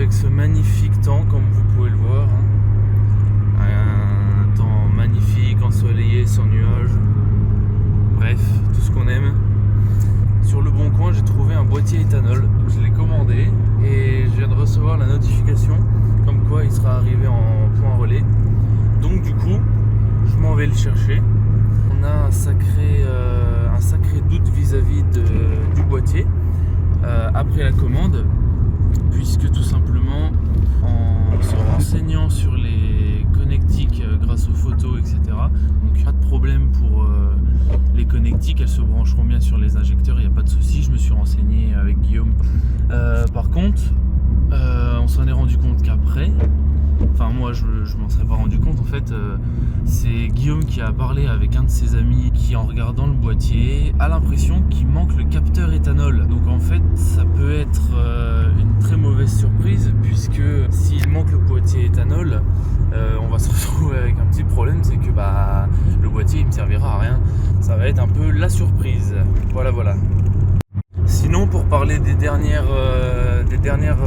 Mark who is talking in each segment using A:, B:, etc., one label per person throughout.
A: avec ce magnifique temps, comme vous pouvez le voir. Un temps magnifique, ensoleillé, sans nuages. Bref, tout ce qu'on aime. Sur le bon coin, j'ai trouvé un boîtier éthanol. Donc je l'ai commandé et je viens de recevoir la notification comme quoi il sera arrivé en point relais. Donc du coup, je m'en vais le chercher. On a un sacré doute vis-à-vis du boîtier après la commande, puisque tout simplement en se renseignant sur les connectiques grâce aux photos, etc. Donc pas de problème pour les connectiques, elles se brancheront bien sur les injecteurs, il n'y a pas de souci, je me suis renseigné avec Guillaume. Par contre, on s'en est rendu compte qu'après, enfin moi je m'en serais pas rendu compte en fait, c'est Guillaume qui a parlé avec un de ses amis qui, en regardant le boîtier, a l'impression qu'il manque le capteur éthanol. Donc en fait ça peut être une très mauvaise surprise, puisque s'il manque le boîtier éthanol, on va se retrouver avec un petit problème, c'est que le boîtier il me servira à rien. Ça va être un peu la surprise. Voilà. Sinon, pour parler des dernières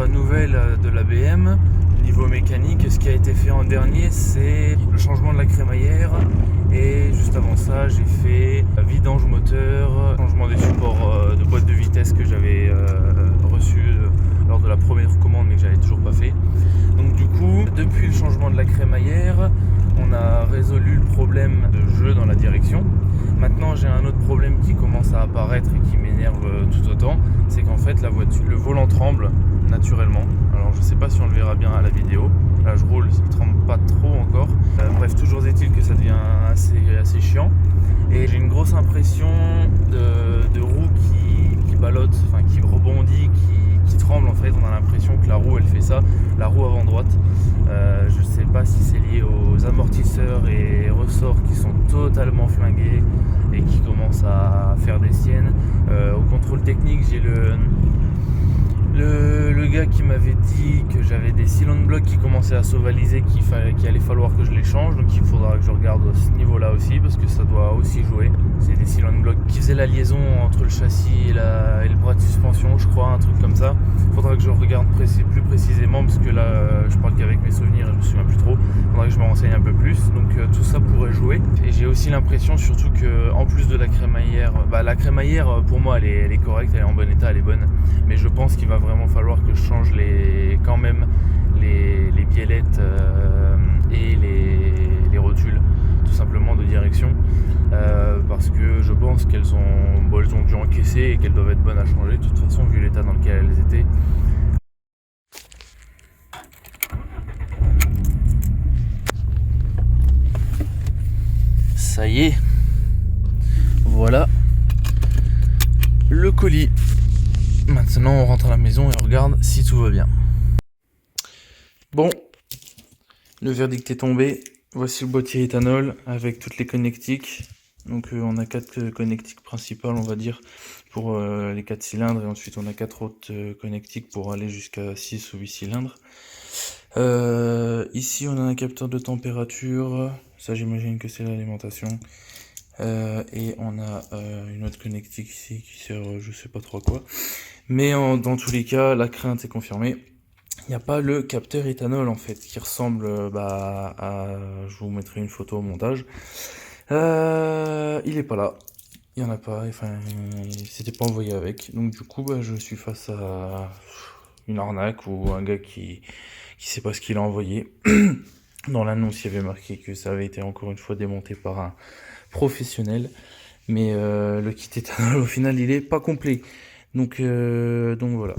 A: nouvelles de la BM, niveau mécanique, ce qui a été fait en dernier, c'est le changement de la crémaillère. Et juste avant ça, j'ai fait vidange moteur, changement des supports de boîte de vitesse que j'avais reçu lors de la première commande mais que j'avais toujours pas fait. Donc du coup, depuis le changement de la crémaillère, on a résolu le problème de jeu dans la direction. Maintenant, j'ai un autre problème qui commence à apparaître et qui m'énerve tout autant, c'est qu'en fait le volant tremble naturellement. Alors je sais pas si on le verra bien à la vidéo. Là je roule, il tremble pas trop encore. Bref, toujours est-il que ça devient assez chiant. Et j'ai une grosse impression de roue qui ballotte, enfin qui rebondit, qui tremble en fait. On a l'impression que la roue elle fait ça, la roue avant droite. Je sais pas si c'est lié aux amortisseurs et ressorts qui sont totalement flingués et qui commencent à faire des siennes. Au contrôle technique, j'ai le gars qui m'avait dit que j'avais des cylindres blocs qui commençaient à s'ovaliser, qu'il allait falloir que je les change, donc il faudra que je regarde à ce niveau là aussi, parce que ça doit aussi jouer. C'est des cylindres blocs qui faisaient la liaison entre le châssis et le bras de suspension, je crois, un truc comme ça. Il faudra que je regarde plus précisément, parce que là je parle qu'avec mes souvenirs, je me souviens plus trop. Il faudra que je me renseigne un peu plus, donc tout ça pourrait jouer. Et j'ai aussi l'impression surtout que, en plus de la crémaillère, la crémaillère pour moi elle est correcte, elle est en bon état, elle est bonne, mais je pense qu'il va vraiment falloir que je change les biellettes et les rotules tout simplement de direction, parce que je pense qu'elles ont dû encaisser et qu'elles doivent être bonnes à changer de toute façon vu l'état dans lequel elles étaient. Ça y est, voilà le colis. Maintenant on rentre à la maison et on regarde si tout va bien. Bon, le verdict est tombé. Voici le boîtier éthanol avec toutes les connectiques. Donc on a 4 connectiques principales, on va dire, pour les 4 cylindres, et ensuite on a 4 autres connectiques pour aller jusqu'à 6 ou 8 cylindres. Ici on a un capteur de température, ça j'imagine que c'est l'alimentation. Et on a une autre connectique ici qui sert je sais pas trop à quoi. Mais dans tous les cas, la crainte est confirmée. Il n'y a pas le capteur éthanol en fait, qui ressemble je vous mettrai une photo au montage. Il est pas là. Il y en a pas, enfin il s'était pas envoyé avec. Donc du coup je suis face à une arnaque ou un gars qui sait pas ce qu'il a envoyé. Dans l'annonce il y avait marqué que ça avait été encore une fois démonté par un professionnel. Mais le kit éthanol au final il est pas complet. Donc voilà.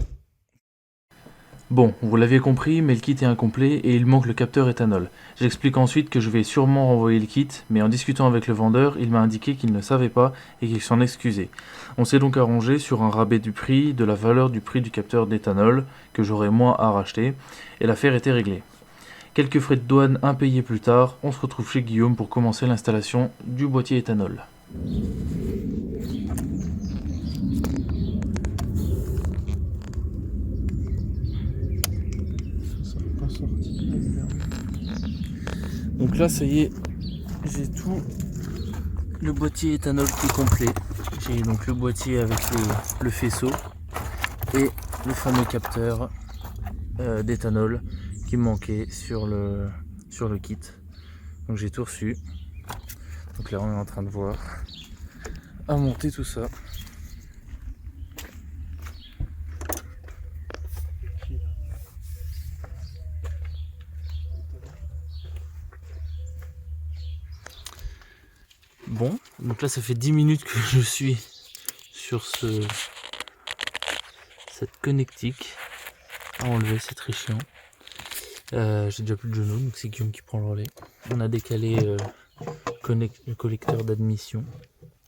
A: Bon, vous l'aviez compris, mais le kit est incomplet et il manque le capteur éthanol. J'explique ensuite que je vais sûrement renvoyer le kit, mais en discutant avec le vendeur, il m'a indiqué qu'il ne savait pas et qu'il s'en excusait. On s'est donc arrangé sur un rabais du prix, de la valeur du prix du capteur d'éthanol, que j'aurai moins à racheter, et l'affaire était réglée. Quelques frais de douane impayés plus tard, on se retrouve chez Guillaume pour commencer l'installation du boîtier éthanol. Donc là ça y est, j'ai tout le boîtier éthanol qui est complet. J'ai donc le boîtier avec le faisceau et le fameux capteur d'éthanol qui me manquait sur le kit. Donc j'ai tout reçu. Donc là on est en train de voir à monter tout ça. Bon, donc là ça fait 10 minutes que je suis sur cette connectique à enlever, c'est très chiant. J'ai déjà plus de genoux, donc c'est Guillaume qui prend le relais. On a décalé le collecteur d'admission.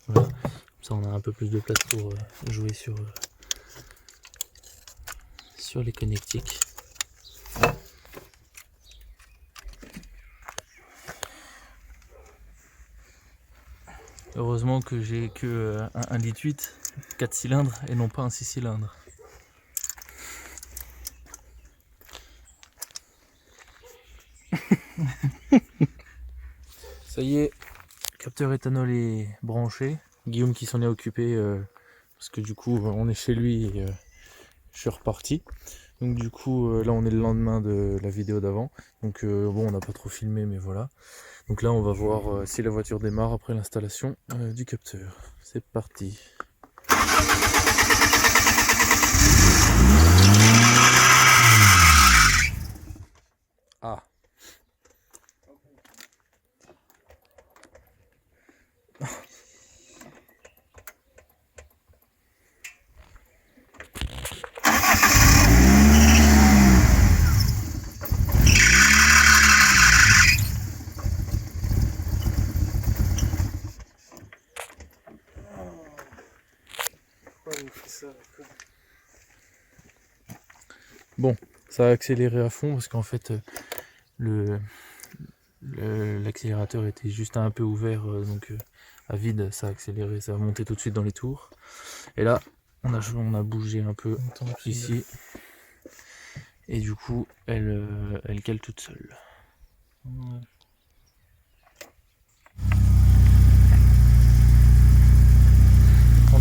A: Voilà. Comme ça on a un peu plus de place pour jouer sur les connectiques. Heureusement que j'ai que un 1,8 litre, 4 cylindres et non pas un 6 cylindres. Ça y est, le capteur éthanol est branché. Guillaume qui s'en est occupé parce que du coup on est chez lui et je suis reparti. Donc du coup là on est le lendemain de la vidéo d'avant. Donc bon, on n'a pas trop filmé mais voilà. Donc là on va voir si la voiture démarre après l'installation du capteur. C'est parti. Ah. Bon, ça a accéléré à fond parce qu'en fait l'accélérateur était juste un peu ouvert, donc à vide ça a accéléré, ça a monté tout de suite dans les tours. Et là on a bougé un peu ici et du coup elle cale toute seule. Ouais.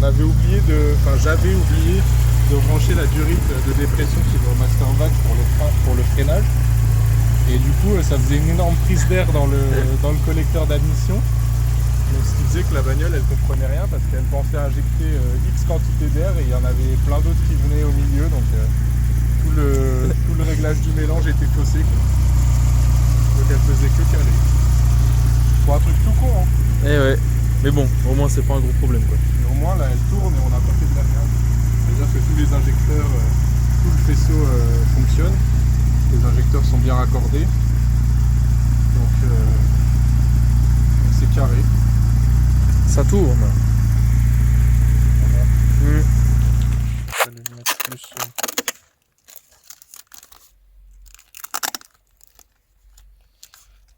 B: J'avais oublié de brancher la durite de dépression qui va au master valve pour le freinage. Et du coup ça faisait une énorme prise d'air dans le collecteur d'admission. Donc ce qui faisait que la bagnole elle comprenait rien parce qu'elle pensait injecter X quantité d'air et il y en avait plein d'autres qui venaient au milieu. Donc tout le réglage du mélange était faussé, quoi. Donc elle faisait que caler. Pour un truc tout con, hein.
A: Eh ouais, mais bon, au moins c'est pas un gros problème, quoi.
B: Mais au moins là elle tourne et on n'a pas fait de la merde. C'est-à-dire que tous les injecteurs, tout le faisceau fonctionne. Les injecteurs sont bien raccordés. Donc c'est carré.
A: Ça tourne.
B: Voilà.
A: Mmh.
B: Je vais le mettre plus.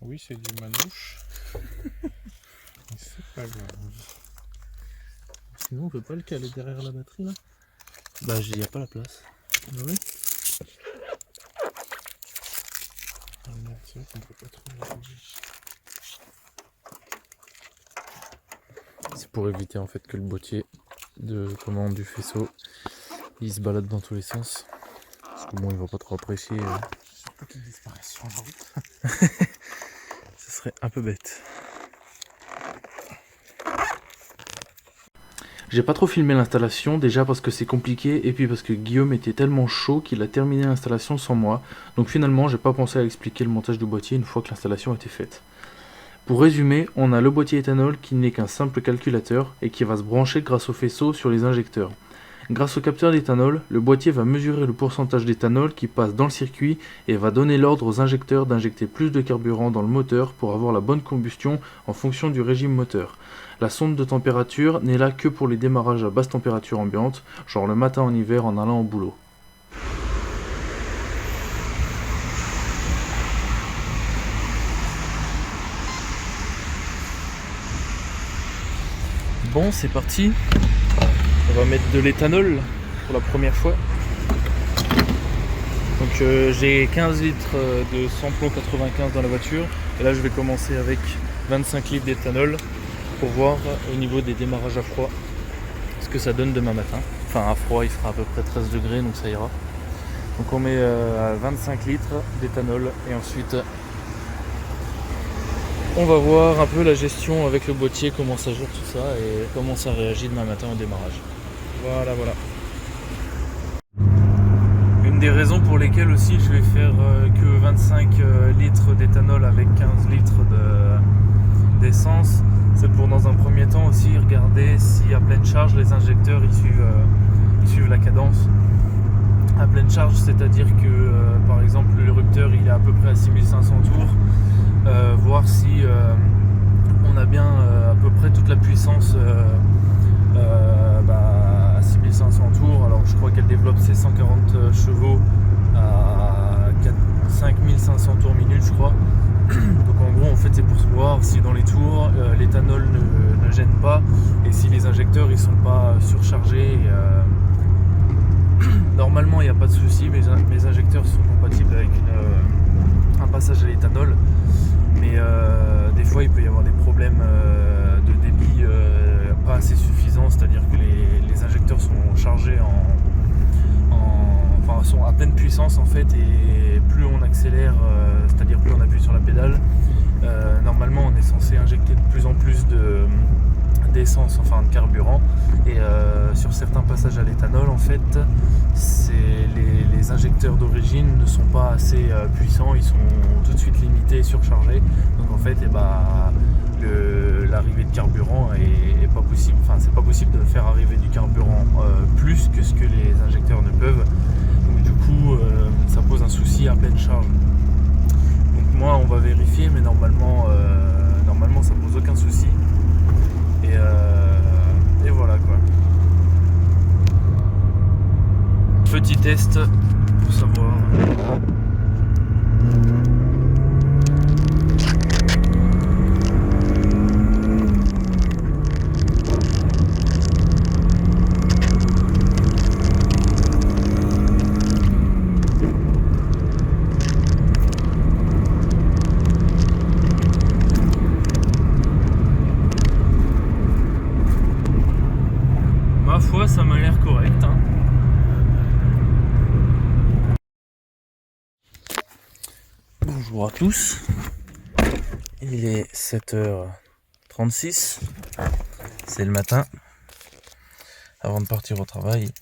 B: Oui, c'est du manouche. Mais c'est pas grave.
A: Sinon on peut pas le caler derrière la batterie là? Bah il n'y a pas la place. Ah oui.
B: Ah non, c'est vrai qu'on peut pas trop.
A: C'est pour éviter en fait que le boîtier de commande du faisceau il se balade dans tous les sens. Parce que bon, il va pas trop apprécier.
B: Surtout qu'il disparaisse sur la route.
A: Ce serait un peu bête. J'ai pas trop filmé l'installation, déjà parce que c'est compliqué et puis parce que Guillaume était tellement chaud qu'il a terminé l'installation sans moi. Donc finalement j'ai pas pensé à expliquer le montage du boîtier une fois que l'installation était faite. Pour résumer, on a le boîtier éthanol qui n'est qu'un simple calculateur et qui va se brancher grâce au faisceau sur les injecteurs. Grâce au capteur d'éthanol, le boîtier va mesurer le pourcentage d'éthanol qui passe dans le circuit et va donner l'ordre aux injecteurs d'injecter plus de carburant dans le moteur pour avoir la bonne combustion en fonction du régime moteur. La sonde de température n'est là que pour les démarrages à basse température ambiante, genre le matin en hiver en allant au boulot. Bon, c'est parti. On va mettre de l'éthanol pour la première fois. Donc j'ai 15 litres de samplon 95 dans la voiture. Et là je vais commencer avec 25 litres d'éthanol pour voir au niveau des démarrages à froid ce que ça donne demain matin. Enfin à froid il fera à peu près 13 degrés donc ça ira. Donc on met à 25 litres d'éthanol et ensuite on va voir un peu la gestion avec le boîtier, comment ça gère tout ça et comment ça réagit demain matin au démarrage. Voilà. Une des raisons pour lesquelles aussi je vais faire que 25 litres d'éthanol avec 15 litres d'essence, c'est pour dans un premier temps aussi regarder si à pleine charge les injecteurs ils suivent la cadence. À pleine charge, c'est-à-dire que par exemple l'érupteur il est à peu près à 6500 tours, voir si on a bien à peu près toute la puissance à 6500 tours. Alors je crois qu'elle développe ses 140 chevaux à 5500 tours minute je crois. Donc en gros en fait c'est pour voir si dans les tours l'éthanol ne gêne pas et si les injecteurs ils sont pas surchargés. Normalement il n'y a pas de souci, mes injecteurs sont compatibles avec un passage à l'éthanol, mais des fois il peut y avoir des problèmes de débit pas assez suffisants, c'est-à-dire que les injecteurs sont chargés enfin sont à pleine puissance en fait, et plus on accélère, c'est-à-dire plus on appuie sur la pédale, normalement on est censé injecter de plus en plus d'essence, enfin de carburant, et sur certains passages à l'éthanol en fait les injecteurs d'origine ne sont pas assez puissants, ils sont tout de suite limités et surchargés, donc en fait l'arrivée de carburant est pas possible, enfin c'est pas possible de faire arriver du carburant plus que ce que les injecteurs ne peuvent, donc du coup ça pose un souci à pleine charge. Donc moi on va vérifier, mais normalement ça pose aucun souci. Et voilà quoi. Petit test pour savoir. Ma foi, ça m'a l'air correct. Hein. Bonjour à tous. Il est 7h36. C'est le matin. Avant de partir au travail,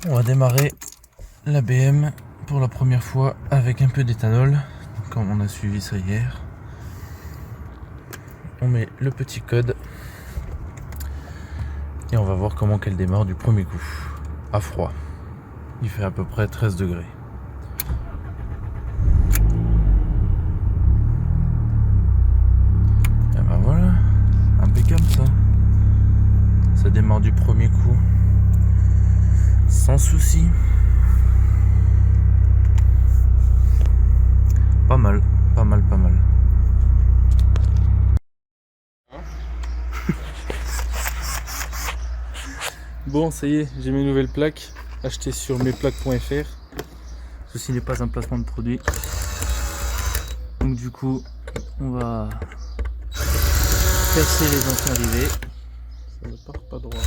A: on va démarrer la BM pour la première fois avec un peu d'éthanol. Comme on a suivi ça hier. On met le petit code. Et on va voir comment qu'elle démarre du premier coup, à froid. Il fait à peu près 13 degrés. Et ben voilà, impeccable ça. Ça démarre du premier coup, sans souci. Pas mal. Bon, ça y est, j'ai mes nouvelles plaques achetées sur mesplaques.fr. Ceci n'est pas un placement de produit. Donc du coup, on va percer les anciens rivets. Ça ne part pas droit.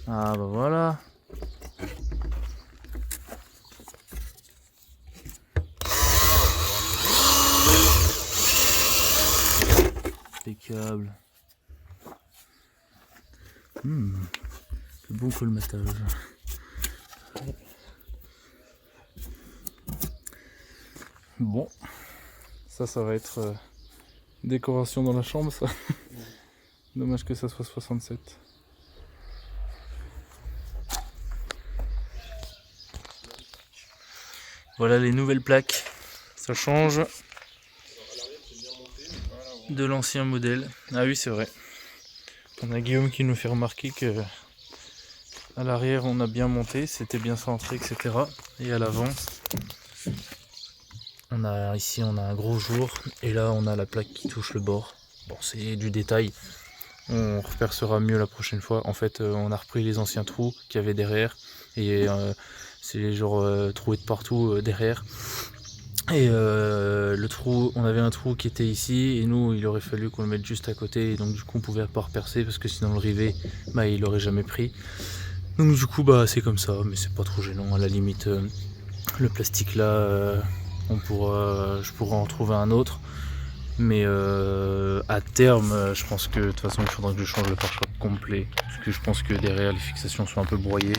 A: Ah bah voilà. Impeccable. C'est bon colmatage. Bon, ça va être décoration dans la chambre, ça. Dommage que ça soit 67. Voilà les nouvelles plaques. Ça change de l'ancien modèle. Ah oui, c'est vrai. On a Guillaume qui nous fait remarquer que à l'arrière on a bien monté, c'était bien centré, etc. Et à l'avant, on a un gros jour et là on a la plaque qui touche le bord. Bon, c'est du détail. On repercera mieux la prochaine fois. En fait, on a repris les anciens trous qu'il y avait derrière et c'est genre troués de partout derrière. Et le trou, on avait un trou qui était ici et nous il aurait fallu qu'on le mette juste à côté et donc du coup on pouvait pas repercer parce que sinon le rivet bah il aurait jamais pris. Donc du coup bah c'est comme ça, mais c'est pas trop gênant. À la limite le plastique là je pourrais en trouver un autre, mais à terme je pense que de toute façon il faudra que je change le pare-choc complet parce que je pense que derrière les fixations sont un peu broyées.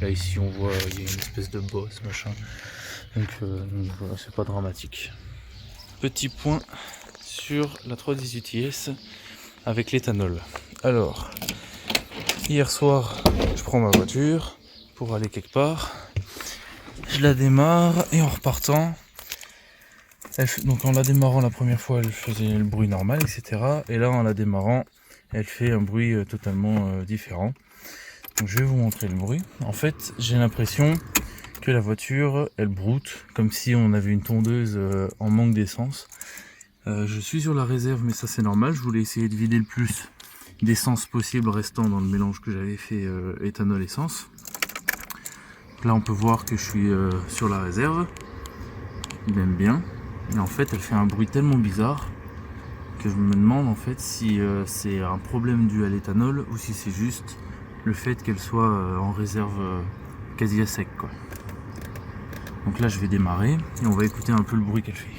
A: Là ici on voit il y a une espèce de bosse machin. Donc voilà, c'est pas dramatique. Petit point sur la 318IS avec l'éthanol. Alors, hier soir, je prends ma voiture pour aller quelque part. Je la démarre et en repartant, donc en la démarrant la première fois, elle faisait le bruit normal, etc. Et là, en la démarrant, elle fait un bruit totalement différent. Donc je vais vous montrer le bruit. En fait, j'ai l'impression que la voiture elle broute comme si on avait une tondeuse en manque d'essence. Je suis sur la réserve, mais ça c'est normal, je voulais essayer de vider le plus d'essence possible restant dans le mélange que j'avais fait éthanol essence. Là on peut voir que je suis sur la réserve, il aime bien, et en fait elle fait un bruit tellement bizarre que je me demande en fait si c'est un problème dû à l'éthanol ou si c'est juste le fait qu'elle soit en réserve quasi à sec quoi. Donc là je vais démarrer et on va écouter un peu le bruit qu'elle fait.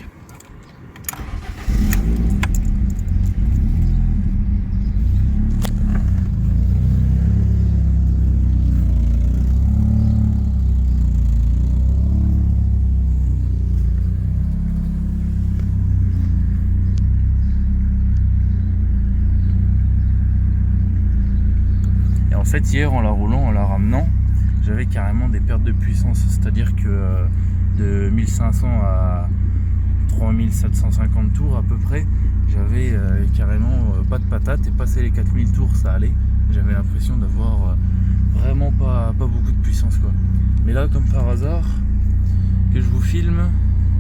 A: Et en fait hier en la roulant, en la ramenant, j'avais carrément des pertes de puissance, c'est-à-dire que de 1500 à 3750 tours à peu près, j'avais carrément pas de patate et passer les 4000 tours ça allait. J'avais l'impression d'avoir vraiment pas beaucoup de puissance quoi. Mais là comme par hasard que je vous filme,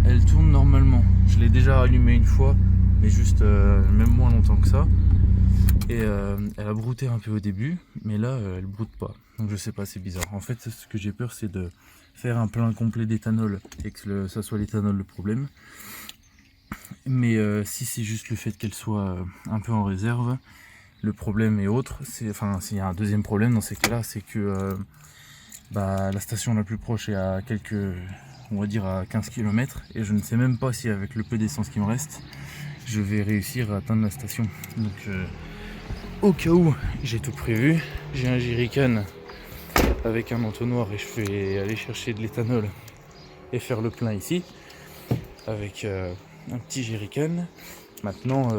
A: elle tourne normalement. Je l'ai déjà allumée une fois, mais juste même moins longtemps que ça. Et elle a brouté un peu au début, mais là elle broute pas. Donc je sais pas, c'est bizarre. En fait ce que j'ai peur c'est de faire un plein complet d'éthanol et que ça soit l'éthanol le problème. Mais si c'est juste le fait qu'elle soit un peu en réserve, le problème est autre. Enfin s'il y a un deuxième problème dans ces cas-là, c'est que la station la plus proche est à on va dire à 15 km et je ne sais même pas si avec le peu d'essence qui me reste, je vais réussir à atteindre la station. Donc au cas où j'ai tout prévu, j'ai un jerrycan avec un entonnoir et je vais aller chercher de l'éthanol et faire le plein ici avec un petit jerrycan. Maintenant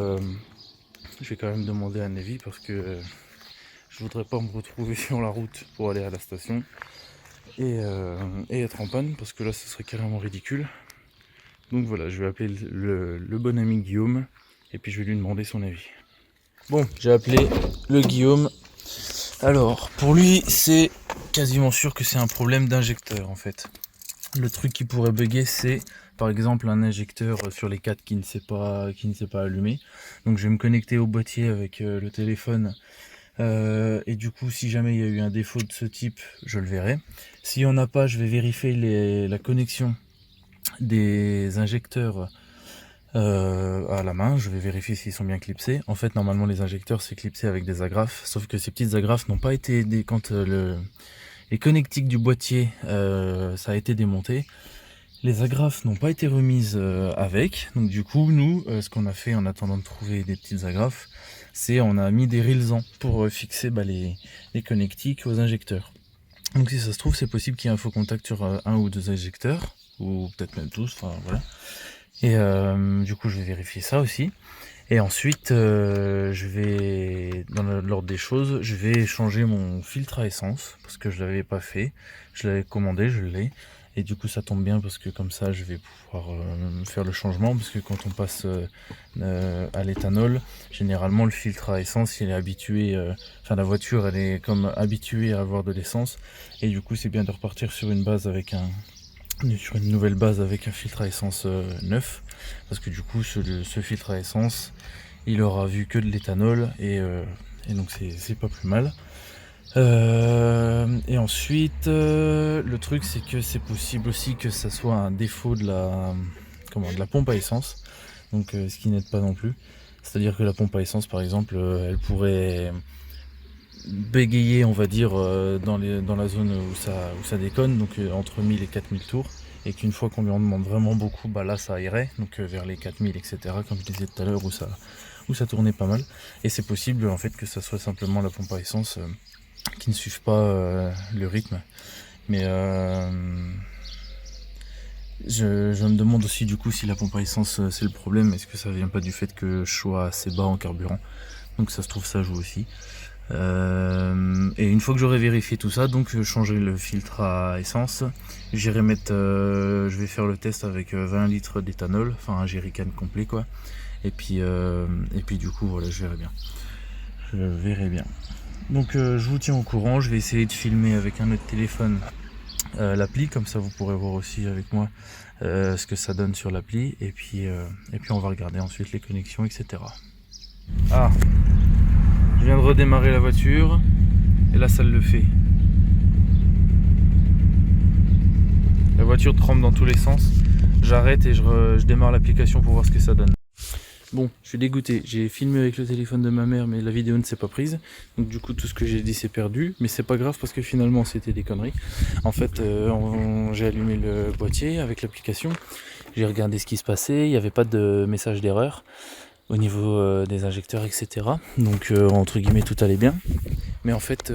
A: je vais quand même demander un avis parce que je voudrais pas me retrouver sur la route pour aller à la station et être en panne parce que là ce serait carrément ridicule. Donc voilà, je vais appeler le bon ami Guillaume et puis je vais lui demander son avis. Bon, j'ai appelé le Guillaume. Alors, pour lui, c'est quasiment sûr que c'est un problème d'injecteur en fait. Le truc qui pourrait bugger, c'est par exemple un injecteur sur les 4 qui ne s'est pas allumé. Donc je vais me connecter au boîtier avec le téléphone. Et du coup, si jamais il y a eu un défaut de ce type, je le verrai. S'il n'y en a pas, je vais vérifier la connexion des injecteurs à la main. Je vais vérifier s'ils sont bien clipsés. En fait normalement les injecteurs c'est clipsé avec des agrafes, sauf que ces petites agrafes n'ont pas été quand les connectiques du boîtier ça a été démonté, les agrafes n'ont pas été remises avec. Donc du coup nous ce qu'on a fait en attendant de trouver des petites agrafes, c'est on a mis des rilsans pour fixer les connectiques aux injecteurs. Donc si ça se trouve c'est possible qu'il y ait un faux contact sur un ou deux injecteurs, ou peut-être même tous, enfin voilà. Et du coup je vais vérifier ça aussi. Et ensuite je vais, dans l'ordre des choses, je vais changer mon filtre à essence parce que je l'avais pas fait. Je l'avais commandé, je l'ai. Et du coup ça tombe bien parce que comme ça je vais pouvoir faire le changement, parce que quand on passe à l'éthanol, généralement le filtre à essence il est habitué, la voiture elle est comme habituée à avoir de l'essence. Et du coup c'est bien de repartir sur une base avec sur une nouvelle base avec un filtre à essence neuf, parce que du coup ce filtre à essence il aura vu que de l'éthanol et donc c'est pas plus mal. Et ensuite le truc c'est que c'est possible aussi que ça soit un défaut de de la pompe à essence, donc ce qui n'aide pas non plus. C'est-à-dire que la pompe à essence par exemple, elle pourrait bégayer on va dire dans la zone où ça déconne, donc entre 1000 et 4000 tours, et qu'une fois qu'on lui en demande vraiment beaucoup, bah là ça irait, donc vers les 4000 etc, comme je disais tout à l'heure, où ça tournait pas mal. Et c'est possible en fait que ça soit simplement la pompe à essence qui ne suive pas le rythme. Mais je me demande aussi du coup si la pompe à essence c'est le problème, est-ce que ça vient pas du fait que je sois assez bas en carburant, donc ça se trouve ça joue aussi. Et une fois que j'aurai vérifié tout ça, donc changer le filtre à essence, j'irai mettre, je vais faire le test avec 20 litres d'éthanol, enfin un jerrycan complet quoi, et puis du coup voilà, je verrai bien. Donc je vous tiens au courant, je vais essayer de filmer avec un autre téléphone l'appli, comme ça vous pourrez voir aussi avec moi ce que ça donne sur l'appli, et puis on va regarder ensuite les connexions etc. Ah, je viens de redémarrer la voiture et là ça le fait. La voiture tremble dans tous les sens. J'arrête et je démarre l'application pour voir ce que ça donne. Bon, je suis dégoûté, j'ai filmé avec le téléphone de ma mère mais la vidéo ne s'est pas prise, donc du coup tout ce que j'ai dit c'est perdu, mais c'est pas grave parce que finalement c'était des conneries. En fait j'ai allumé le boîtier avec l'application, j'ai regardé ce qui se passait, il n'y avait pas de message d'erreur au niveau des injecteurs etc, donc entre guillemets tout allait bien, mais en fait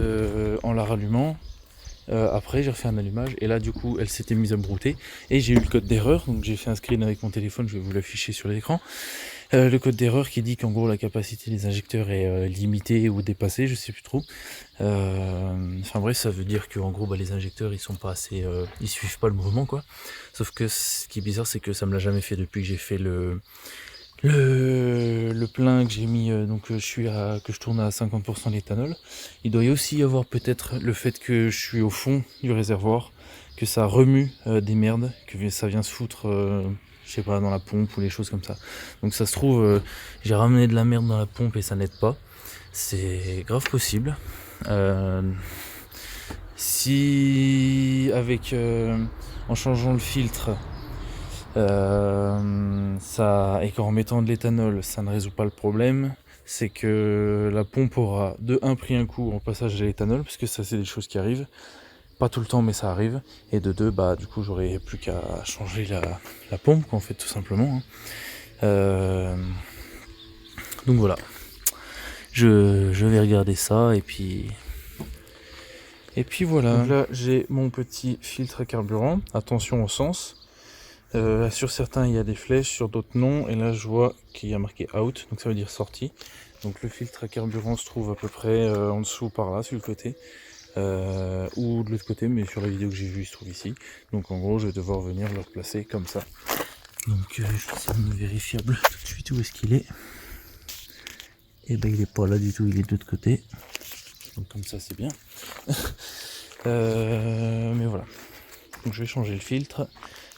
A: en la rallumant, après j'ai refait un allumage et là du coup elle s'était mise à brouter et j'ai eu le code d'erreur, donc j'ai fait un screen avec mon téléphone, je vais vous l'afficher sur l'écran. Le code d'erreur qui dit qu'en gros la capacité des injecteurs est limitée ou dépassée, je sais plus trop. Enfin bref, ça veut dire qu'en gros les injecteurs ils sont pas assez, ils suivent pas le mouvement quoi. Sauf que ce qui est bizarre c'est que ça me l'a jamais fait depuis que j'ai fait le plein, que j'ai mis donc que je tourne à 50% d'éthanol. Il doit y aussi y avoir peut-être le fait que je suis au fond du réservoir, que ça remue des merdes, que ça vient se foutre je sais pas, dans la pompe ou les choses comme ça. Donc ça se trouve, j'ai ramené de la merde dans la pompe et ça n'aide pas. C'est grave possible. Si avec en changeant le filtre ça, et qu'en remettant de l'éthanol ça ne résout pas le problème, c'est que la pompe aura de 1 pris un coup en passage de l'éthanol, parce que ça c'est des choses qui arrivent. Pas tout le temps mais ça arrive, et de 2 bah du coup j'aurais plus qu'à changer la pompe quoi, en fait tout simplement hein. Donc voilà, je vais regarder ça et puis voilà. Donc là j'ai mon petit filtre à carburant, attention au sens, sur certains il y a des flèches, sur d'autres non, et là je vois qu'il y a marqué out, donc ça veut dire sortie. Donc le filtre à carburant se trouve à peu près en dessous par là sur le côté. Ou de l'autre côté, mais sur la vidéo que j'ai vue il se trouve ici, donc en gros je vais devoir venir le replacer comme ça. Donc je vais essayer de vérifier tout de suite où est-ce qu'il est. Et ben il est pas là du tout, il est de l'autre côté, donc comme ça c'est bien. Mais voilà, donc je vais changer le filtre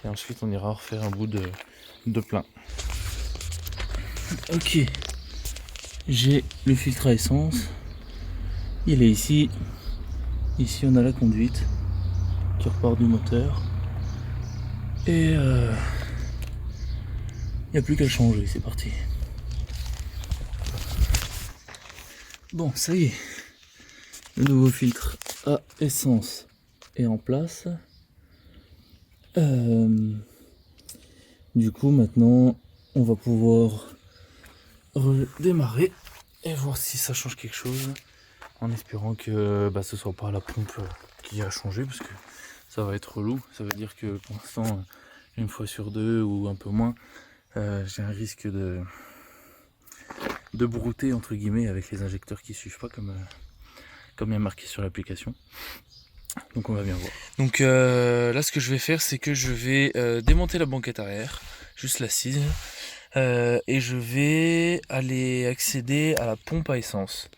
A: et ensuite on ira refaire un bout de plein. Ok, j'ai le filtre à essence, il est ici. Ici on a la conduite qui repart du moteur et il n'y a plus qu'à changer, c'est parti. Bon, ça y est, le nouveau filtre à essence est en place. Du coup maintenant on va pouvoir redémarrer et voir si ça change quelque chose, en espérant que ce soit pas la pompe qui a changé, parce que ça va être relou. Ça veut dire que pour l'instant, une fois sur deux ou un peu moins, j'ai un risque de brouter entre guillemets avec les injecteurs qui suivent pas comme il y a marqué sur l'application. Donc on va bien voir. Donc là ce que je vais faire, c'est que je vais démonter la banquette arrière, juste l'assise, et je vais aller accéder à la pompe à essence.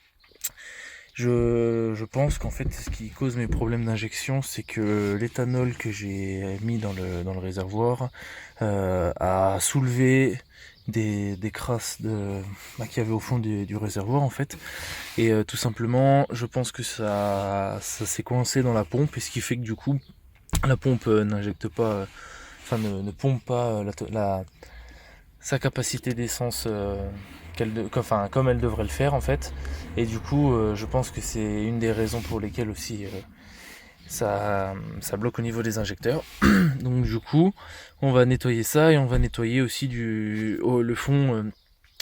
A: Je pense qu'en fait ce qui cause mes problèmes d'injection, c'est que l'éthanol que j'ai mis dans le réservoir a soulevé des crasses qu'il y avait au fond du réservoir en fait, et tout simplement je pense que ça s'est coincé dans la pompe, et ce qui fait que du coup la pompe n'injecte pas enfin ne pompe pas sa capacité d'essence comme elle devrait le faire en fait. Et du coup, je pense que c'est une des raisons pour lesquelles aussi ça bloque au niveau des injecteurs. Donc du coup, on va nettoyer ça et on va nettoyer aussi le fond.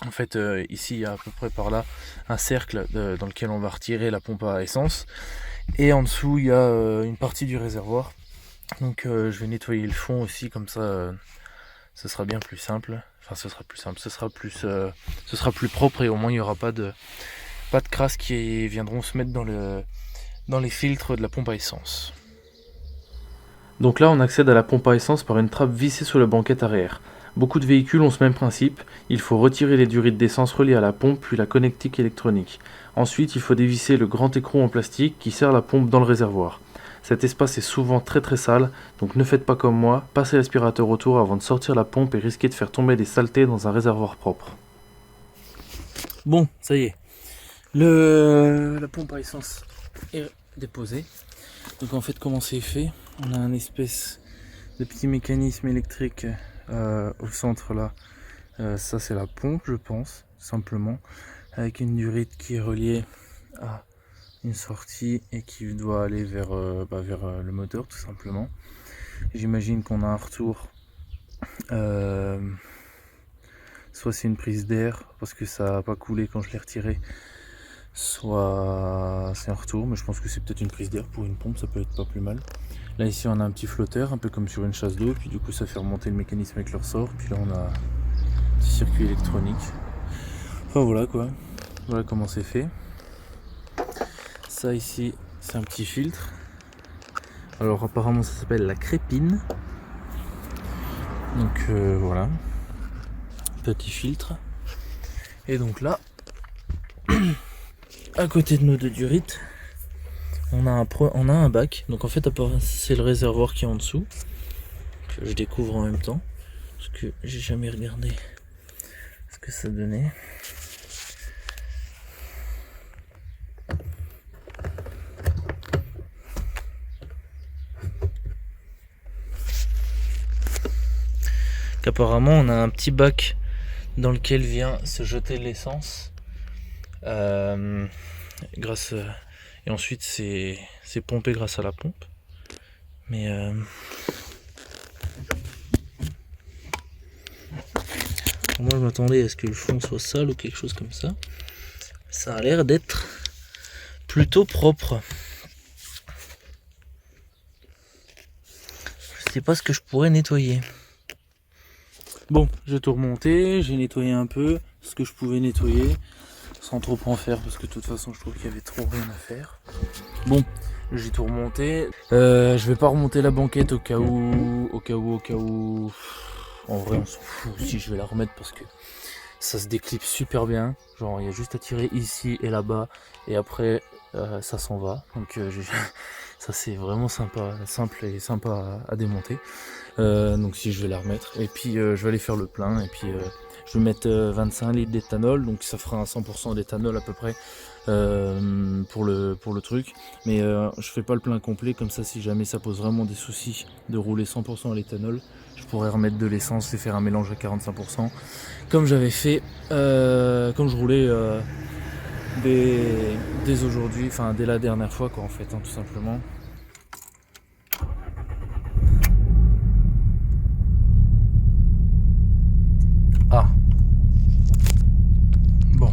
A: En fait, ici, il y a à peu près par là un cercle dans lequel on va retirer la pompe à essence. Et en dessous, il y a une partie du réservoir. Donc je vais nettoyer le fond aussi, comme ça, ce sera bien plus simple. Enfin, ce sera plus simple, ce sera plus propre et au moins il n'y aura pas de crasse qui viendront se mettre dans les filtres de la pompe à essence. Donc là, on accède à la pompe à essence par une trappe vissée sur la banquette arrière. Beaucoup de véhicules ont ce même principe, il faut retirer les durites d'essence reliées à la pompe puis la connectique électronique. Ensuite, il faut dévisser le grand écrou en plastique qui sert la pompe dans le réservoir. Cet espace est souvent très très sale, donc ne faites pas comme moi, passez l'aspirateur autour avant de sortir la pompe et risquez de faire tomber des saletés dans un réservoir propre. Bon, ça y est, la pompe à essence est déposée. Donc en fait, comment c'est fait? On a un espèce de petit mécanisme électrique au centre là. Ça c'est la pompe, je pense, simplement, avec une durite qui est reliée à une sortie et qui doit aller vers le moteur tout simplement. J'imagine qu'on a un retour, soit c'est une prise d'air parce que ça n'a pas coulé quand je l'ai retiré, soit c'est un retour, mais je pense que c'est peut-être une prise d'air pour une pompe, ça peut être pas plus mal. Là ici on a un petit flotteur, un peu comme sur une chasse d'eau, puis du coup ça fait remonter le mécanisme avec le ressort, puis là on a un petit circuit électronique. Enfin voilà quoi, voilà comment c'est fait. Ça ici c'est un petit filtre. Alors apparemment ça s'appelle la crépine. Donc voilà, petit filtre. Et donc là, à côté de nos deux durites, on a un bac. Donc en fait c'est le réservoir qui est en dessous, que je découvre en même temps, parce que j'ai jamais regardé ce que ça donnait. Qu'apparemment on a un petit bac dans lequel vient se jeter l'essence, et ensuite c'est pompé grâce à la pompe. Mais moi je m'attendais à ce que le fond soit sale ou quelque chose comme ça. Ça a l'air d'être plutôt propre. Je sais pas ce que je pourrais nettoyer. Bon, j'ai tout remonté, j'ai nettoyé un peu ce que je pouvais nettoyer, sans trop en faire parce que de toute façon je trouve qu'il y avait trop rien à faire. Bon, j'ai tout remonté. Je vais pas remonter la banquette au cas où. En vrai on s'en fout si je vais la remettre parce que ça se déclipse super bien. Genre il y a juste à tirer ici et là-bas et après ça s'en va. Donc ça c'est vraiment simple et sympa à démonter. Donc si je vais la remettre et puis je vais aller faire le plein et puis je vais mettre 25 litres d'éthanol, donc ça fera un 100% d'éthanol à peu près pour le truc, mais je fais pas le plein complet, comme ça si jamais ça pose vraiment des soucis de rouler 100% à l'éthanol, je pourrais remettre de l'essence et faire un mélange à 45% comme j'avais fait comme je roulais dès aujourd'hui, enfin dès la dernière fois quoi en fait, hein, tout simplement. Ah bon,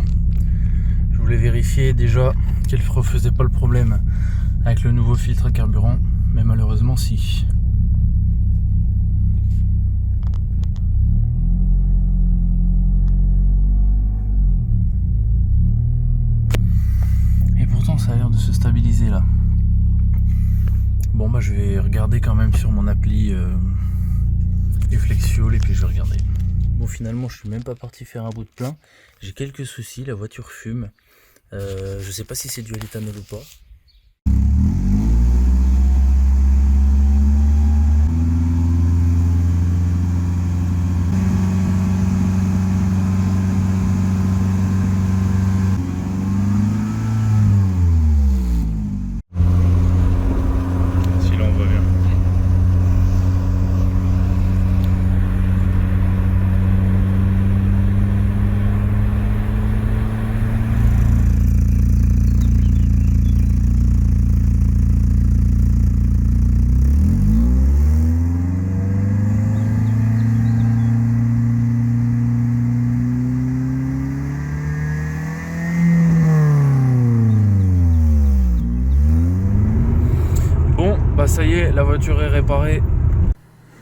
A: je voulais vérifier déjà qu'elle ne refaisait pas le problème avec le nouveau filtre à carburant, mais malheureusement si. Et pourtant ça a l'air de se stabiliser là. Bon bah je vais regarder quand même sur mon appli Flexfuel et puis je vais regarder. Bon finalement je suis même pas parti faire un bout de plein, j'ai quelques soucis, la voiture fume, je sais pas si c'est dû à l'éthanol ou pas. ça y est, la voiture est réparée.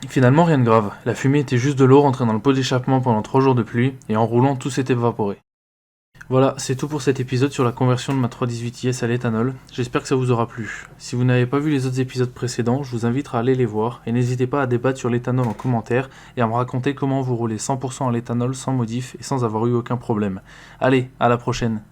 A: Finalement, rien de grave. La fumée était juste de l'eau rentrée dans le pot d'échappement pendant 3 jours de pluie, et en roulant, tout s'est évaporé. Voilà, c'est tout pour cet épisode sur la conversion de ma 318 IS à l'éthanol. J'espère que ça vous aura plu. Si vous n'avez pas vu les autres épisodes précédents, je vous invite à aller les voir, et n'hésitez pas à débattre sur l'éthanol en commentaire, et à me raconter comment vous roulez 100% à l'éthanol sans modif et sans avoir eu aucun problème. Allez, à la prochaine.